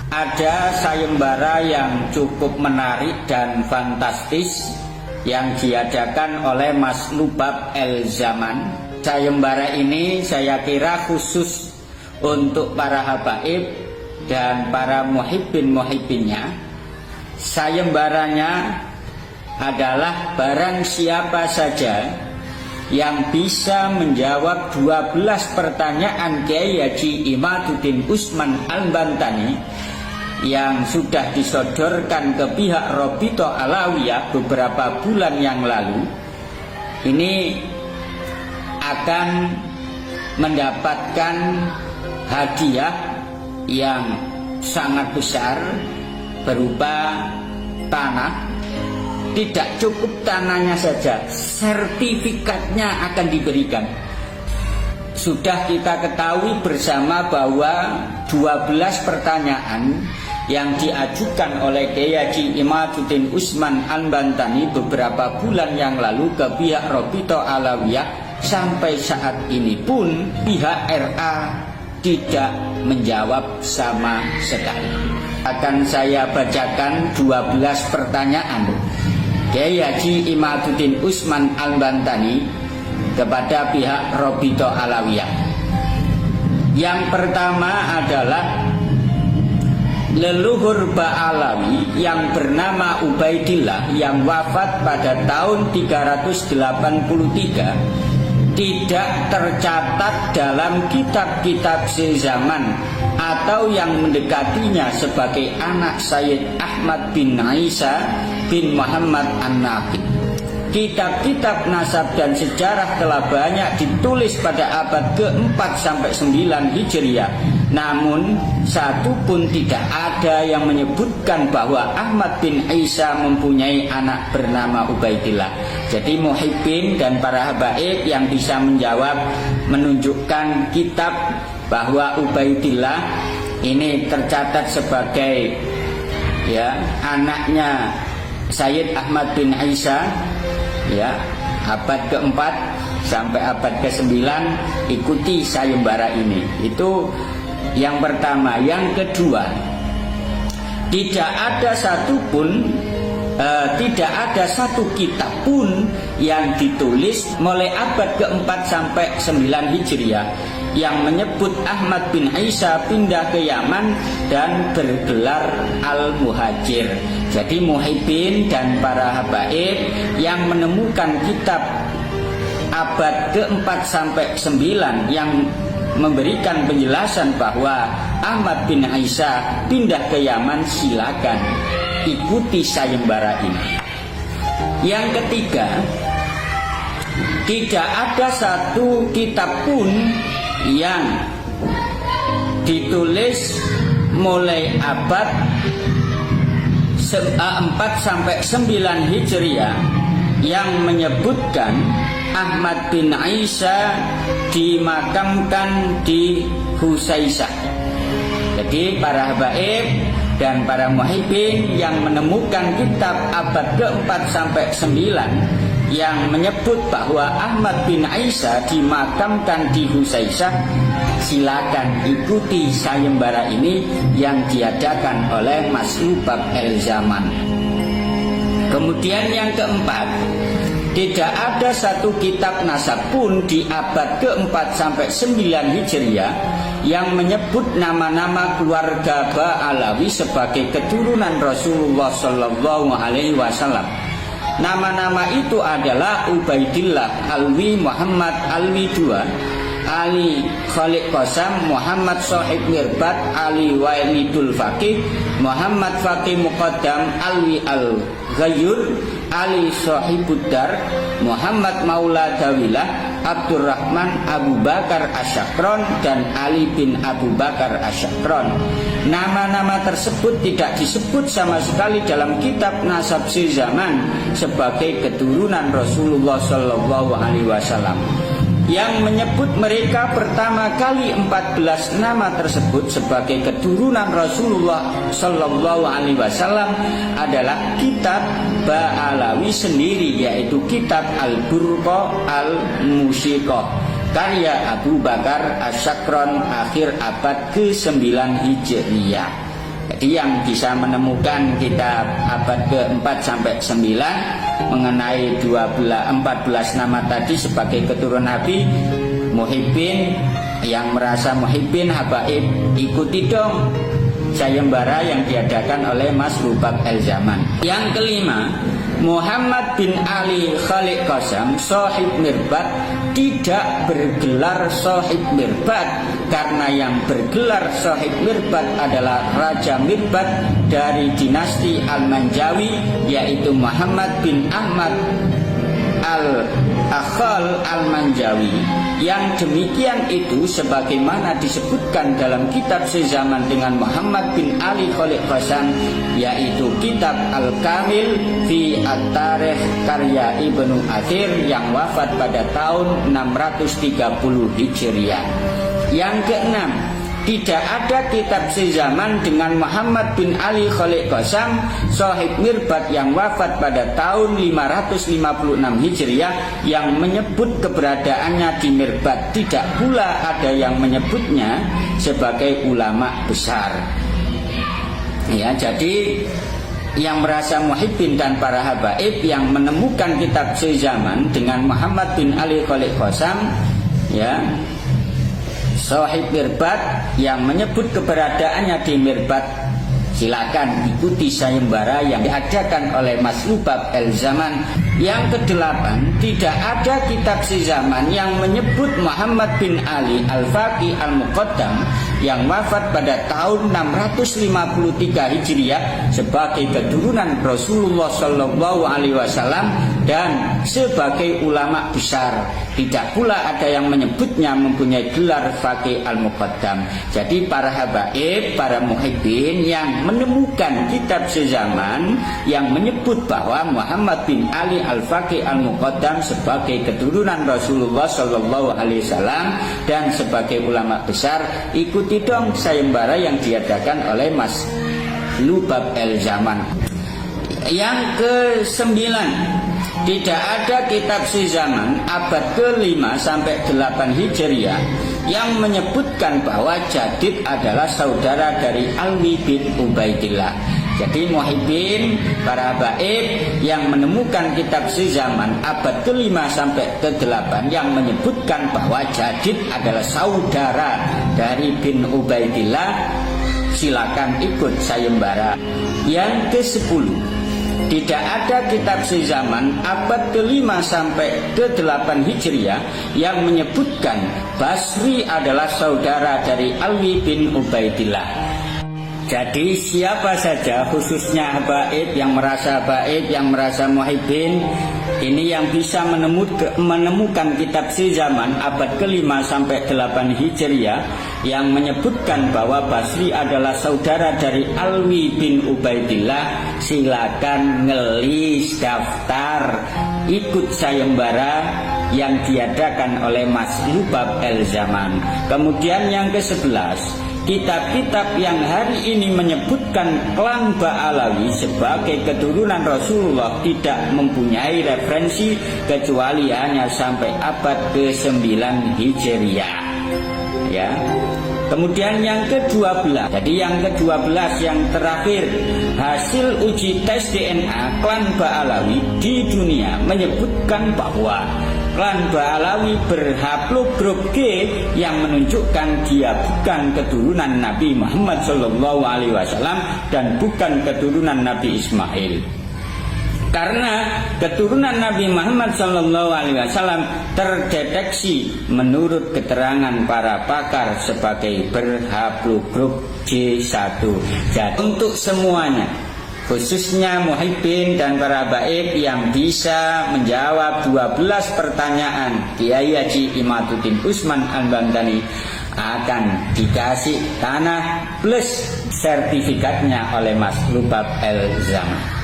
ada sayembara yang cukup menarik dan fantastis yang diadakan oleh Mas Lubab El Zaman. Sayembara ini saya kira khusus untuk para habaib dan para muhibbin-muhibbinnya. Sayembaranya adalah barang siapa saja yang bisa menjawab 12 pertanyaan Kiai Haji Imaduddin Usman Al-Bantani yang sudah disodorkan ke pihak Robito Alawiyah beberapa bulan yang lalu, ini akan mendapatkan hadiah yang sangat besar berupa tanah. Tidak cukup tanahnya saja, sertifikatnya akan diberikan. Sudah kita ketahui bersama bahwa 12 pertanyaan yang diajukan oleh Kiai Haji Imaduddin Usman Al-Bantani beberapa bulan yang lalu ke pihak Robito Alawiyah, sampai saat ini pun pihak RA tidak menjawab sama sekali. Akan saya bacakan 12 pertanyaan Kiai Haji Imaduddin Usman Al-Bantani kepada pihak Robito Alawiyah. Yang pertama adalah leluhur Ba'alawi yang bernama Ubaidillah yang wafat pada tahun 383 tidak tercatat dalam kitab-kitab sezaman atau yang mendekatinya sebagai anak Sayyid Ahmad bin Isa bin Muhammad An-Naqib. Kitab-kitab nasab dan sejarah telah banyak ditulis pada abad ke-4 sampai 9 Hijriah. Namun satu pun tidak ada yang menyebutkan bahwa Ahmad bin Isa mempunyai anak bernama Ubaidillah. Jadi muhibbin dan para habaib yang bisa menjawab, menunjukkan kitab bahwa Ubaidillah ini tercatat sebagai anaknya Sayyid Ahmad bin Isa, abad ke-4 sampai abad ke-9 ikuti sayembara ini. Itu yang pertama. Yang kedua, tidak ada satu kitab pun yang ditulis mulai abad ke-4 sampai 9 Hijriah yang menyebut Ahmad bin Isa pindah ke Yaman dan bergelar Al-Muhajir. Jadi muhibbin dan para habaib yang menemukan kitab abad ke-4 sampai 9 yang memberikan penjelasan bahwa Ahmad bin Isa pindah ke Yaman, silakan ikuti sayembara ini. Yang ketiga, tidak ada satu kitab pun yang ditulis mulai abad 4 sampai 9 Hijriah yang menyebutkan Ahmad bin Isa dimakamkan di Husaisah. Jadi para habaib dan para muhibbin yang menemukan kitab abad ke-4 sampai 9 yang menyebut bahwa Ahmad bin Isa dimakamkan di Husaisah, silakan ikuti sayembara ini yang diadakan oleh Mas Lubab El Zaman. Kemudian yang keempat, tidak ada satu kitab nasab pun di abad ke-4 sampai 9 Hijriah yang menyebut nama-nama keluarga Ba'alawi sebagai keturunan Rasulullah Sallallahu Alaihi Wasallam. Nama-nama itu adalah Ubaidillah Alwi Muhammad Alwi II, Ali Khalid Qasam, Muhammad Sohib Mirbat, Ali Walidul Faqih, Muhammad Faqih Muqaddam, Alwi Al-Ghayyur, Ali Sohibuddar, Muhammad Maula Dawilah, Abdurrahman Abu Bakar Asyakron, dan Ali bin Abu Bakar Asyakron. Nama-nama tersebut tidak disebut sama sekali dalam kitab nasab sezaman sebagai keturunan Rasulullah Sallallahu Alaihi Wasallam. Yang menyebut mereka pertama kali 14 nama tersebut sebagai keturunan Rasulullah Sallallahu Alaihi Wasallam adalah kitab Ba'alawi sendiri, yaitu kitab Al-Burqa Al-Musiqah karya Abu Bakar Asyakron akhir abad ke-9 Hijriyah. Jadi yang bisa menemukan kitab abad ke-4 sampai 9 mengenai 14 nama tadi sebagai keturunan Nabi, muhibbin, yang merasa muhibbin habaib, ikuti dong sayembara yang diadakan oleh Mas Lubab El Zaman. Yang kelima, Muhammad bin Ali Khalid Qassam Sohib Mirbat tidak bergelar Sohib Mirbat karena yang bergelar Sohib Mirbat adalah Raja Mirbat dari dinasti Al-Manjawi, yaitu Muhammad bin Ahmad Al-Akhal Al-Manjawi. Yang demikian itu sebagaimana disebutkan dalam kitab sezaman dengan Muhammad bin Ali Khalid Qassam, yaitu kitab Al-Kamil fi At-Tarikh karya Ibnu Athir yang wafat pada tahun 630 Hijriah. Yang keenam, tidak ada kitab sezaman dengan Muhammad bin Ali Khalid Qassam Sohib Mirbat yang wafat pada tahun 556 Hijriah yang menyebut keberadaannya di Mirbat. Tidak pula ada yang menyebutnya sebagai ulama besar. Ya, jadi yang merasa muhibbin dan para habaib yang menemukan kitab sezaman dengan Muhammad bin Ali Khalid Qassam, ya, Sohib Mirbat yang menyebut keberadaannya di Mirbat, silakan ikuti sayembara yang diadakan oleh Mas Lubab El Zaman. Yang kedelapan, tidak ada kitab sezaman yang menyebut Muhammad bin Ali Al-Faqih Al-Muqaddam yang wafat pada tahun 653 Hijriah sebagai keturunan Rasulullah Shallallahu Alaihi Wasallam dan sebagai ulama besar. Tidak pula ada yang menyebutnya mempunyai gelar Faqih Al-Muqaddam. Jadi para habaib, para muhibbin yang menemukan kitab sezaman yang menyebut bahwa Muhammad bin Ali Al-Faqih Al-Muqaddam sebagai keturunan Rasulullah Shallallahu Alaihi Wasallam dan sebagai ulama besar, ikuti dong sayembara yang diadakan oleh Mas Lubab El Zaman. Yang ke-9, tidak ada kitab sezaman abad ke-5 sampai 8 Hijriah yang menyebutkan bahwa Jadid adalah saudara dari Alwi bin Ubaidillah. Jadi muhibbin, para habaib yang menemukan kitab sezaman abad ke-5 sampai ke-8 yang menyebutkan bahwa Jadid adalah saudara dari bin Ubaidillah, silakan ikut sayembara. Yang ke-10, tidak ada kitab sezaman abad ke-5 sampai ke-8 Hijriah yang menyebutkan Basri adalah saudara dari Alwi bin Ubaidillah. Jadi siapa saja, khususnya habaib yang merasa habaib, yang merasa muhibbin, ini yang bisa menemukan kitab sezaman abad ke-5 sampai 8 Hijriah yang menyebutkan bahwa Basri adalah saudara dari Alwi bin Ubaidillah, silakan ngelis daftar ikut sayembara yang diadakan oleh Mas Lubab El Zaman. Kemudian yang ke-11, kitab-kitab yang hari ini menyebutkan klan Ba'alawi sebagai keturunan Rasulullah tidak mempunyai referensi kecuali hanya sampai abad ke-9 Hijriah. Ya. Kemudian yang ke-12, jadi yang ke-12 yang terakhir, hasil uji tes DNA klan Ba'alawi di dunia menyebutkan bahwa klan Ba'alawi berhaplogrup G yang menunjukkan dia bukan keturunan Nabi Muhammad SAW dan bukan keturunan Nabi Ismail. Karena keturunan Nabi Muhammad SAW terdeteksi menurut keterangan para pakar sebagai berhaplogrup J1. Jadi untuk semuanya, khususnya muhibbin dan para baik yang bisa menjawab 12 pertanyaan Kiai Haji Imaduddin Usman Al-Bantani akan dikasih tanah plus sertifikatnya oleh Mas Lubab El Zaman.